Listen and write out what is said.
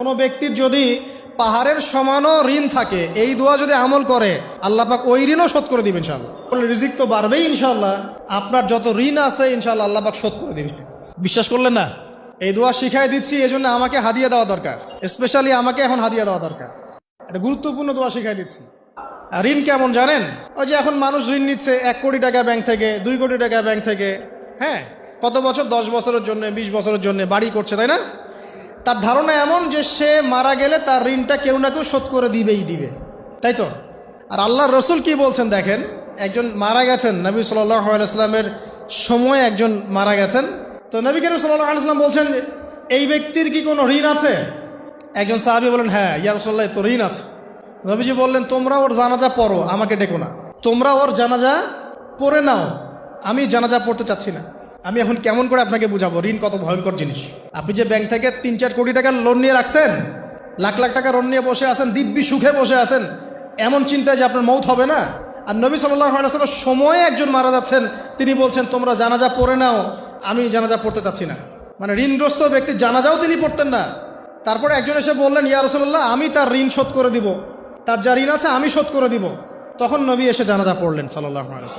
কোনো ব্যক্তির যদি পাহাড়ের সমানও ঋণ থাকে, এই দোয়া যদি আমল করে আল্লাহ পাক ওই ঋণও শোধ করে দিবেন ইনশাআল্লাহ। রিজিক তো বাড়বেই ইনশাআল্লাহ, আপনার যত ঋণ আছে ইনশাআল্লাহ আল্লাহ পাক শোধ করে দিবেন। বিশ্বাস করলেন না? এই দোয়া শিখাই দিচ্ছি, এই জন্য আমাকে হাদিয়া দেওয়া দরকার, স্পেশালি আমাকে এখন হাদিয়া দেওয়া দরকার। এটা গুরুত্বপূর্ণ দোয়া শিখাই দিচ্ছি। আর ঋণ কেমন জানেন? ওই যে এখন মানুষ ঋণ নিচ্ছে 1 কোটি টাকা ব্যাংক থেকে, 2 কোটি টাকা ব্যাংক থেকে, হ্যাঁ, কত বছর, 10 বছরের জন্য, 20 বছরের জন্য বাড়ি করছে, তাই না? তার ধারণা এমন যে সে মারা গেলে তার ঋণটা কেউ না কেউ শোধ করে দিবেই দিবে, তাই তো? আর আল্লাহর রসুল কি বলছেন দেখেন, একজন মারা গেছেন, নবী সাল্লাল্লাহু আলাইহি ওয়াসাল্লামের সময় একজন মারা গেছেন। তো নবী করিম সাল্লাল্লাহু আলাইহি ওয়াসাল্লাম বলছেন, এই ব্যক্তির কি কোনো ঋণ আছে? একজন সাহাবী বলেন, হ্যাঁ ইয়া রাসূলুল্লাহ, তো ঋণ আছে। নবীজি বললেন, তোমরা ওর জানাজা পড়ো, আমাকে ডেকো না। তোমরা ওর জানাজা পড়ে নাও, আমি জানাজা পড়তে চাচ্ছি না। আমি এখন কেমন করে আপনাকে বুঝাবো ঋণ কত ভয়ঙ্কর জিনিস। আপনি যে ব্যাংক থেকে 3-4 কোটি টাকার লোন নিয়ে রাখছেন, লাখ লাখ টাকা লোন নিয়ে বসে আছেন, দিব্যি সুখে বসে আছেন, এমন চিন্তায় যে আপনার মৌত হবে না। আর নবী সাল্লাল্লাহু আলাইহি ওয়াসাল্লামের সময়ে একজন মারা যাচ্ছেন, তিনি বলছেন তোমরা জানাজা পড়ে নাও, আমি জানাজা পড়তে চাচ্ছি না। মানে ঋণগ্রস্ত ব্যক্তির জানাজাও তিনি পড়তেন না। তারপরে একজন এসে বললেন, ইয়া রাসূলুল্লাহ, আমি তার ঋণ শোধ করে দিব, তার যা ঋণ আছে আমি শোধ করে দিব। তখন নবী এসে জানাজা পড়লেন সাল্লাল্লাহু আলাইহি ওয়াসাল্লাম।